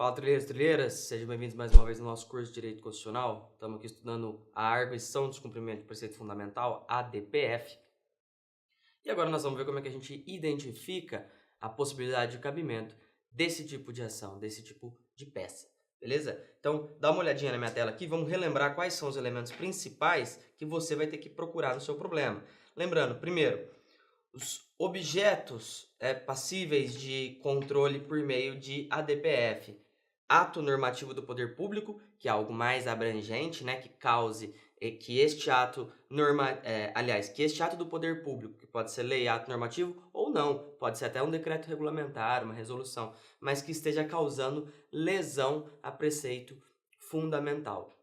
Fala, trilheiros, trilheiras, sejam bem-vindos mais uma vez ao nosso curso de Direito Constitucional. Estamos aqui estudando a arguição do descumprimento do preceito fundamental, ADPF. E agora nós vamos ver como é que a gente identifica a possibilidade de cabimento desse tipo de ação, desse tipo de peça, beleza? Então, dá uma olhadinha na minha tela aqui, vamos relembrar quais são os elementos principais que você vai ter que procurar no seu problema. Lembrando, primeiro, os objetos passíveis de controle por meio de ADPF. Ato normativo do poder público, que é algo mais abrangente, né, que cause que este ato que este ato do poder público, que pode ser lei, ato normativo ou não, pode ser até um decreto regulamentar, uma resolução, mas que esteja causando lesão a preceito fundamental.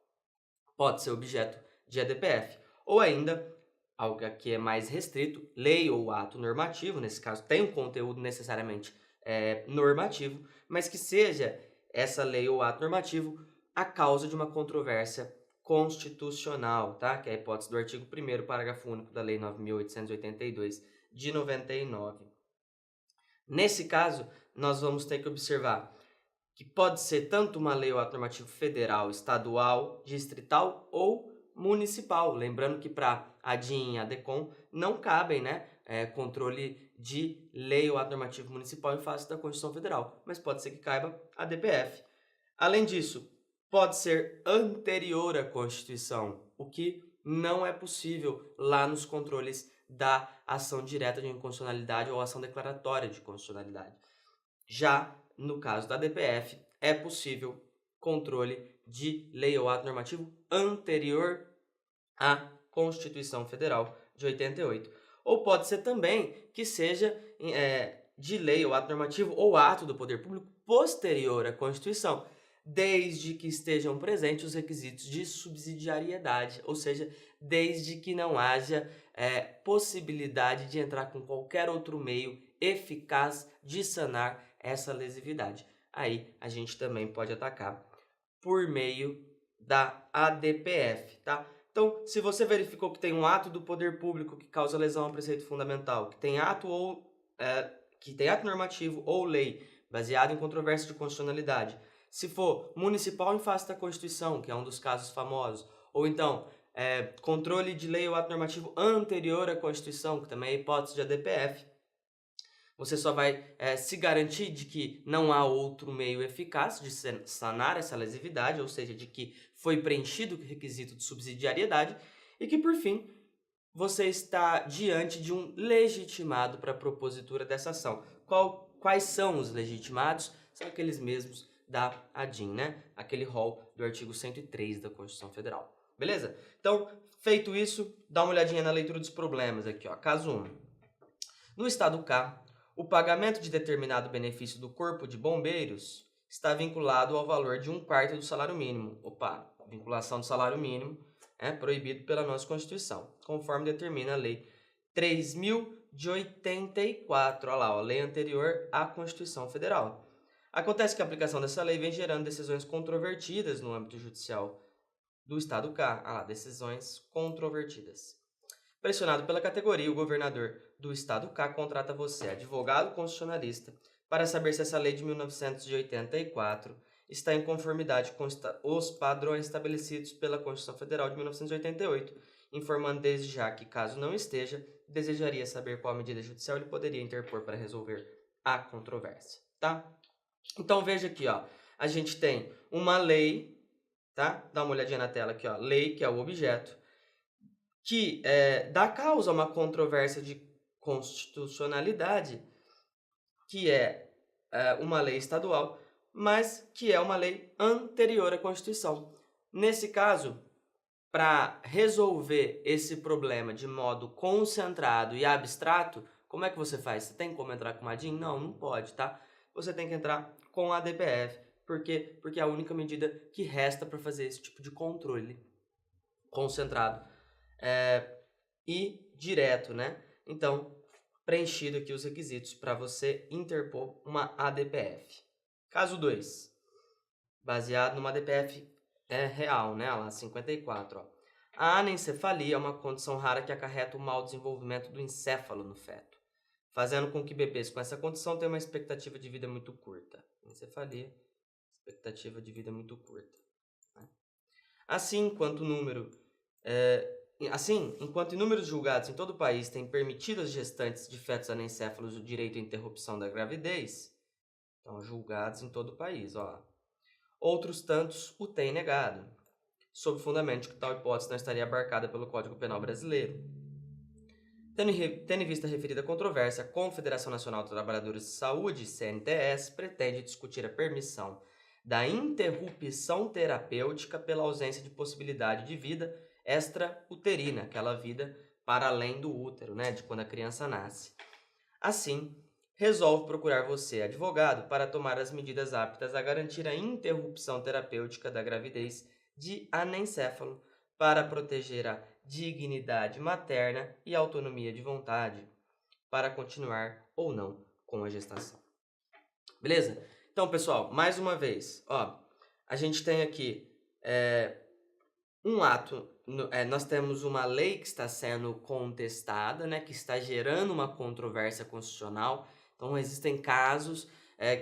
Pode ser objeto de ADPF. Ou ainda, algo que é mais restrito, lei ou ato normativo, nesse caso tem um conteúdo necessariamente normativo, mas que seja essa lei ou ato normativo a causa de uma controvérsia constitucional, tá? Que é a hipótese do artigo 1º, parágrafo único da Lei 9.882 de 99. Nesse caso, nós vamos ter que observar que pode ser tanto uma lei ou ato normativo federal, estadual, distrital ou municipal. Lembrando que para a DIN e a DECOM não cabem, controle de lei ou ato normativo municipal em face da Constituição Federal, mas pode ser que caiba a DPF. Além disso, pode ser anterior à Constituição, o que não é possível lá nos controles da ação direta de inconstitucionalidade ou ação declaratória de constitucionalidade. Já no caso da DPF, é possível controle de lei ou ato normativo anterior à Constituição Federal de 88. Ou pode ser também que seja de lei ou ato normativo ou ato do poder público posterior à Constituição, desde que estejam presentes os requisitos de subsidiariedade, ou seja, desde que não haja possibilidade de entrar com qualquer outro meio eficaz de sanar essa lesividade. Aí a gente também pode atacar por meio da ADPF, tá? Então, se você verificou que tem um ato do poder público que causa lesão ao preceito fundamental, que tem ato normativo ou lei baseado em controvérsia de constitucionalidade, se for municipal em face da Constituição, que é um dos casos famosos, ou então controle de lei ou ato normativo anterior à Constituição, que também é hipótese de ADPF, você só vai se garantir de que não há outro meio eficaz de sanar essa lesividade, ou seja, de que foi preenchido o requisito de subsidiariedade e que, por fim, você está diante de um legitimado para a propositura dessa ação. Quais são os legitimados? São aqueles mesmos da ADIM, né? Aquele rol do artigo 103 da Constituição Federal. Beleza? Então, feito isso, dá uma olhadinha na leitura dos problemas aqui, ó. Caso 1. No estado K, o pagamento de determinado benefício do Corpo de Bombeiros está vinculado ao valor de 1/4 do salário mínimo. Opa, vinculação do salário mínimo é proibido pela nossa Constituição, conforme determina a Lei 3.084, olha lá, a lei anterior à Constituição Federal. Acontece que a aplicação dessa lei vem gerando decisões controvertidas no âmbito judicial do estado K, decisões controvertidas. Pressionado pela categoria, o governador do estado K contrata você, advogado constitucionalista, para saber se essa lei de 1984 está em conformidade com os padrões estabelecidos pela Constituição Federal de 1988, informando desde já que, caso não esteja, desejaria saber qual medida judicial ele poderia interpor para resolver a controvérsia, tá? Então veja aqui, ó, a gente tem uma lei, tá? Dá uma olhadinha na tela aqui, ó, lei, que é o objeto, que dá causa a uma controvérsia de constitucionalidade, que é uma lei estadual, mas que é uma lei anterior à Constituição. Nesse caso, para resolver esse problema de modo concentrado e abstrato, como é que você faz? Você tem como entrar com uma DIN? Não, não pode, tá? Você tem que entrar com a DPF. Por quê? Porque é a única medida que resta para fazer esse tipo de controle concentrado e direto, né? Então, preenchido aqui os requisitos para você interpor uma ADPF. Caso 2, baseado numa ADPF real, né? Lá, 54, ó. A anencefalia é uma condição rara que acarreta o mau desenvolvimento do encéfalo no feto, fazendo com que bebês com essa condição tenham uma expectativa de vida muito curta. Anencefalia, expectativa de vida muito curta. Né? Assim, enquanto inúmeros julgados em todo o país têm permitido às gestantes de fetos anencéfalos o direito à interrupção da gravidez, então julgados em todo o país, outros tantos o têm negado, sob fundamento de que tal hipótese não estaria abarcada pelo Código Penal brasileiro. Tendo em vista a referida controvérsia, a Confederação Nacional dos Trabalhadores de Saúde, CNTS, pretende discutir a permissão da interrupção terapêutica pela ausência de possibilidade de vida extrauterina, aquela vida para além do útero, né, de quando a criança nasce. Assim, resolve procurar você, advogado, para tomar as medidas aptas a garantir a interrupção terapêutica da gravidez de anencéfalo para proteger a dignidade materna e autonomia de vontade para continuar ou não com a gestação. Beleza? Então, pessoal, mais uma vez, a gente tem aqui um ato, nós temos uma lei que está sendo contestada, né, que está gerando uma controvérsia constitucional. Então, existem casos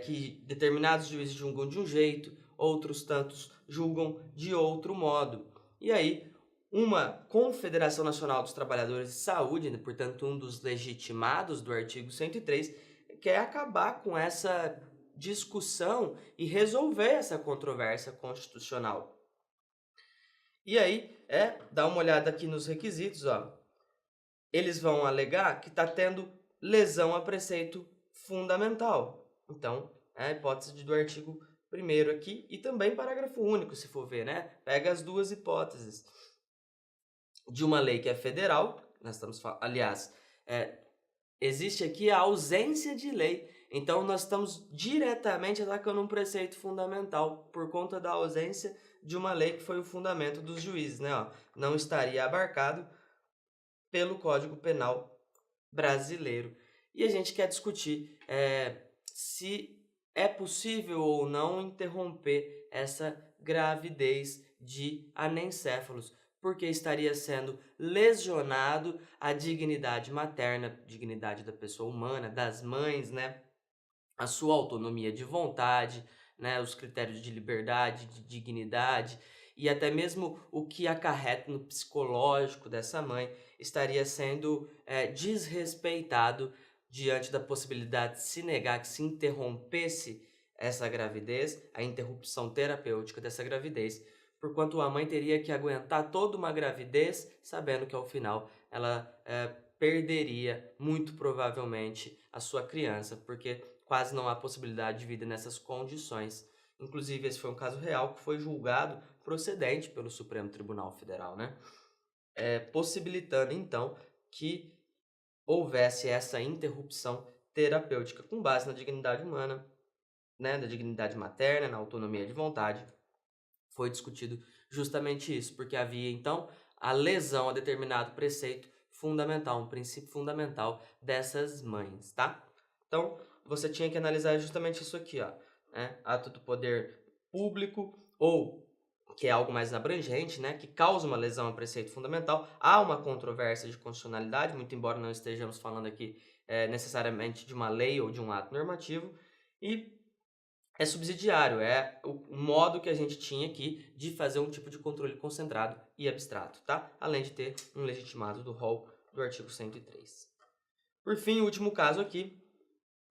que determinados juízes julgam de um jeito, outros tantos julgam de outro modo. E aí, uma Confederação Nacional dos Trabalhadores de Saúde, né, portanto, um dos legitimados do artigo 103, quer acabar com essa discussão e resolver essa controvérsia constitucional. E aí, dá uma olhada aqui nos requisitos, eles vão alegar que está tendo lesão a preceito fundamental. Então, é a hipótese do artigo 1º aqui e também parágrafo único, se for ver, né? Pega as duas hipóteses de uma lei que é federal, nós estamos falando, aliás, existe aqui a ausência de lei, então nós estamos diretamente atacando um preceito fundamental por conta da ausência de uma lei que foi o fundamento dos juízes, né? Não estaria abarcado pelo Código Penal brasileiro. E a gente quer discutir se é possível ou não interromper essa gravidez de anencéfalos, porque estaria sendo lesionado a dignidade materna, dignidade da pessoa humana, das mães, né? A sua autonomia de vontade, né? Os critérios de liberdade, de dignidade e até mesmo o que acarreta no psicológico dessa mãe estaria sendo desrespeitado diante da possibilidade de se negar que se interrompesse essa gravidez, a interrupção terapêutica dessa gravidez, porquanto a mãe teria que aguentar toda uma gravidez, sabendo que ao final ela perderia muito provavelmente a sua criança, porque quase não há possibilidade de vida nessas condições. Inclusive, esse foi um caso real que foi julgado procedente pelo Supremo Tribunal Federal, né? Possibilitando, então, que houvesse essa interrupção terapêutica com base na dignidade humana, né, da dignidade materna, na autonomia de vontade. Foi discutido justamente isso, porque havia, então, a lesão a determinado preceito fundamental, um princípio fundamental dessas mães, tá? Então, você tinha que analisar justamente isso aqui, ato do poder público ou que é algo mais abrangente, né, que causa uma lesão a preceito fundamental. Há uma controvérsia de constitucionalidade, muito embora não estejamos falando aqui necessariamente de uma lei ou de um ato normativo, e é subsidiário, é o modo que a gente tinha aqui de fazer um tipo de controle concentrado e abstrato, tá? Além de ter um legitimado do rol do artigo 103. Por fim, o último caso aqui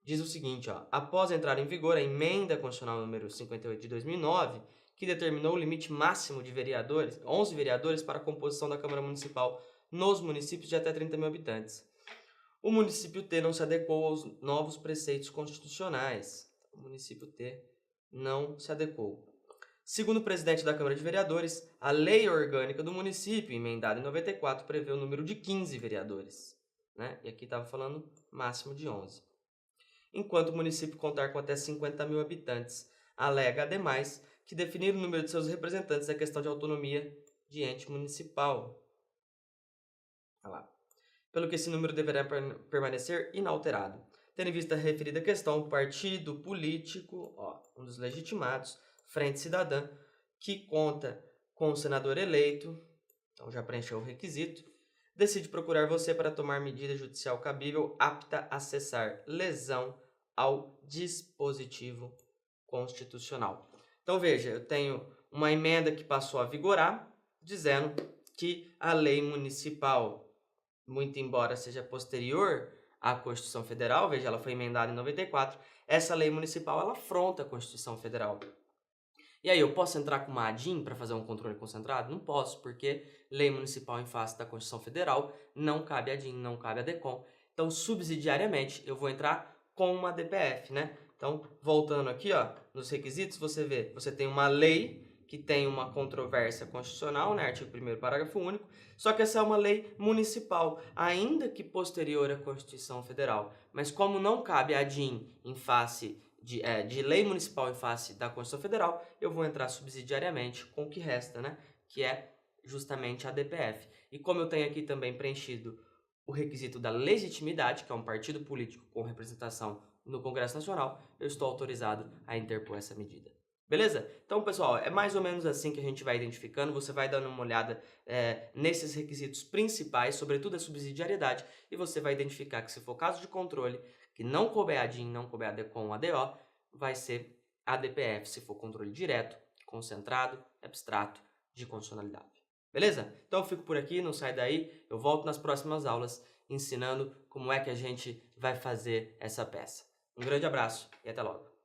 diz o seguinte, após entrar em vigor a emenda constitucional número 58 de 2009, que determinou o limite máximo de 11 vereadores para a composição da Câmara Municipal nos municípios de até 30 mil habitantes. O município T não se adequou aos novos preceitos constitucionais. O município T não se adequou. Segundo o presidente da Câmara de Vereadores, a lei orgânica do município, emendada em 94, prevê o número de 15 vereadores. Né? E aqui estava falando máximo de 11. Enquanto o município contar com até 50 mil habitantes, alega, ademais, que definir o número de seus representantes é questão de autonomia de ente municipal. Olha lá. Pelo que esse número deverá permanecer inalterado. Tendo em vista a referida questão, o partido político, um dos legitimados, Frente Cidadã, que conta com o senador eleito, então já preencheu o requisito, decide procurar você para tomar medida judicial cabível apta a cessar lesão ao dispositivo constitucional. Então veja, eu tenho uma emenda que passou a vigorar, dizendo que a lei municipal, muito embora seja posterior à Constituição Federal, veja, ela foi emendada em 94, essa lei municipal ela afronta a Constituição Federal. E aí, eu posso entrar com uma ADIM para fazer um controle concentrado? Não posso, porque lei municipal em face da Constituição Federal não cabe ADIM, não cabe ADCOM. Então, subsidiariamente, eu vou entrar com uma DPF, né? Então, voltando aqui, ó, nos requisitos, você vê, você tem uma lei que tem uma controvérsia constitucional, né, artigo 1º, parágrafo único, só que essa é uma lei municipal, ainda que posterior à Constituição Federal. Mas como não cabe ADIM em face de lei municipal em face da Constituição Federal, eu vou entrar subsidiariamente com o que resta, né, que é justamente a DPF. E como eu tenho aqui também preenchido o requisito da legitimidade, que é um partido político com representação no Congresso Nacional, eu estou autorizado a interpor essa medida. Beleza? Então, pessoal, é mais ou menos assim que a gente vai identificando. Você vai dando uma olhada nesses requisitos principais, sobretudo a subsidiariedade, e você vai identificar que se for caso de controle, que não couber ADIM, não couber ADCOM ou ADO, vai ser ADPF, se for controle direto, concentrado, abstrato, de condicionalidade. Beleza? Então eu fico por aqui, não sai daí, eu volto nas próximas aulas ensinando como é que a gente vai fazer essa peça. Um grande abraço e até logo!